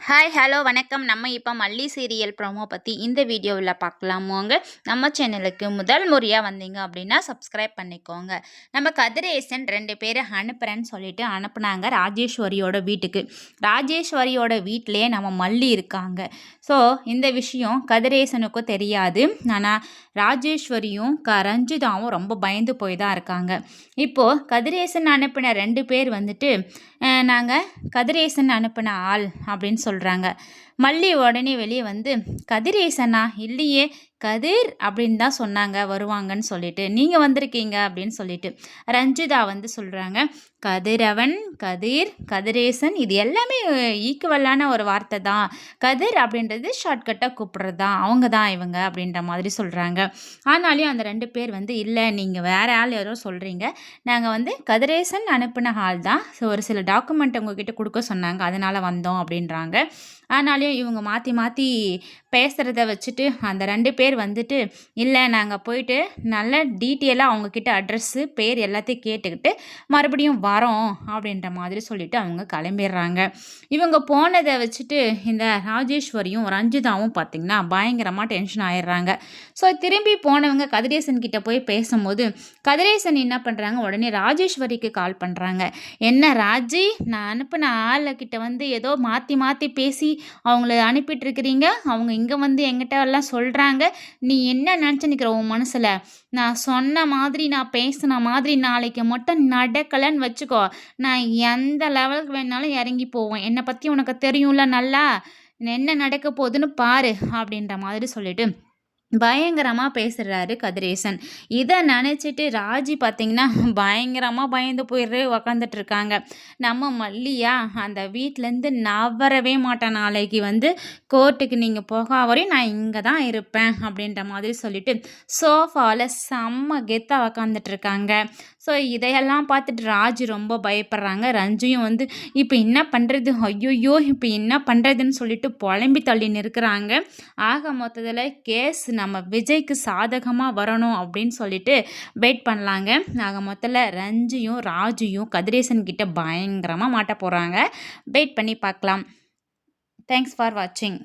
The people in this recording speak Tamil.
ஹாய் ஹலோ வணக்கம். நம்ம இப்போ மல்லி சீரியல் ப்ரோமோ பற்றி இந்த வீடியோவில் பார்க்கலாமோங்க. நம்ம சேனலுக்கு முதல் முறையாக வந்தீங்க அப்படின்னா சப்ஸ்கிரைப் பண்ணிக்கோங்க. நம்ம கதிரேசன் 2 பேர் அனுப்புகிறேன்னு சொல்லிட்டு அனுப்புனாங்க ராஜேஸ்வரியோட வீட்டுக்கு. ராஜேஸ்வரியோட வீட்டிலே நம்ம மல்லி இருக்காங்க. ஸோ இந்த விஷயம் கதிரேசனுக்கும் தெரியாது. ஆனால் ராஜேஸ்வரியும் ரஞ்சிதாவும் ரொம்ப பயந்து போய் தான் இருக்காங்க. இப்போது கதிரேசன் அனுப்பின 2 பேர் வந்துட்டு நாங்கள் கதிரேசன் அனுப்பின ஆள் அப்படின்னு சொல்கிறாங்க. மல்லி உடனே வெளியே வந்து, கதிரேசனா இல்லையே, கதிர் அப்படின்னு தான் சொன்னாங்க வருவாங்கன்னு சொல்லிட்டு, நீங்கள் வந்திருக்கீங்க அப்படின்னு சொல்லிட்டு ரஞ்சிதா வந்து சொல்கிறாங்க. கதிரவன், கதிர், கதிரேசன் இது எல்லாமே ஈக்குவலான ஒரு வார்த்தை தான். கதிர் அப்படின்றது ஷார்ட்கட்டாக கூப்பிட்றது தான், அவங்க தான் இவங்க அப்படின்ற மாதிரி சொல்கிறாங்க. ஆனாலும் அந்த 2 பேர் வந்து, இல்லை நீங்கள் வேறு ஆள் யாரோ சொல்கிறீங்க, நாங்கள் வந்து கதிரேசன் அனுப்பின ஆள் தான், ஸோ ஒரு சில டாக்குமெண்ட் உங்ககிட்ட கொடுக்க சொன்னாங்க, அதனால் வந்தோம் அப்படின்றாங்க. ஆனாலும் இவங்க மாற்றி மாற்றி பேசுகிறத வச்சுட்டு அந்த 2 பேர் வந்துட்டு, இல்லை நாங்கள் போயிட்டு நல்ல டீட்டெயிலாக அவங்கக்கிட்ட அட்ரெஸ்ஸு பேர் எல்லாத்தையும் கேட்டுக்கிட்டு மறுபடியும் வரோம் அப்படின்ற மாதிரி சொல்லிவிட்டு அவங்க கிளம்பிடுறாங்க. இவங்க போனதை வச்சுட்டு இந்த ராஜேஸ்வரியும் ரஞ்சிதாவும் பார்த்திங்கன்னா பயங்கரமாக டென்ஷன் ஆயிடுறாங்க. ஸோ திரும்பி போனவங்க கதிரேசன் கிட்ட போய் பேசும்போது கதிரேசன் என்ன பண்ணுறாங்க, உடனே ராஜேஸ்வரிக்கு கால் பண்ணுறாங்க. என்ன ராஜி, நான் அனுப்பின ஆளுக்கிட்ட வந்து ஏதோ மாற்றி மாற்றி பேசி அவங்கள அனுப்பிட்டுருக்கிறீங்க, அவங்க இங்கே வந்து எங்கிட்ட எல்லாம் சொல்கிறாங்க, நீ என்ன நினச்சி நிற்கிற உன் மனசில், நான் சொன்ன மாதிரி நான் பேசின மாதிரி நாளைக்கு மட்டும் நடக்கலைன்னு வச்சுக்கோ, நான் எந்த லெவலுக்கு வேணாலும் இறங்கி போவேன், என்னை பற்றி உனக்கு தெரியும்ல நல்லா, என்ன நடக்க போகுதுன்னு பாரு அப்படின்ற மாதிரி சொல்லிட்டு பயங்கரமாக பேசுகிறாரு கதிரேசன். இதை நினச்சிட்டு ராஜி பார்த்திங்கன்னா பயங்கரமாக பயந்து போயிடுற உக்காந்துட்ருக்காங்க. நம்ம மல்லியா அந்த வீட்டிலேருந்து நவரவே மாட்டேன், நாளைக்கு வந்து கோர்ட்டுக்கு நீங்கள் போக வரையும் நான் இங்கே தான் இருப்பேன் அப்படின்ற மாதிரி சொல்லிட்டு சோஃபாவில் செம்ம கெத்தாக உக்காந்துட்ருக்காங்க. ஸோ இதையெல்லாம் பார்த்துட்டு ராஜி ரொம்ப பயப்படுறாங்க. ரஞ்சியும் வந்து இப்போ என்ன பண்ணுறது, ஐயோயோ இப்போ என்ன பண்ணுறதுன்னு சொல்லிட்டு புலம்பி தள்ளின்னு இருக்கிறாங்க. ஆக மொத்தத்தில் கேஸ் நம்ம விஜய்க்கு சாதகமாக வரணும் அப்படின்னு சொல்லிட்டு வெயிட் பண்ணலாங்க. ஆக மொத்தத்தில் ரஞ்சியும் ராஜியும் கதிரேசன் கிட்ட பயங்கரமாக மாட்ட போகிறாங்க. வெயிட் பண்ணி பார்க்கலாம். தேங்க்ஸ் ஃபார் வாட்சிங்.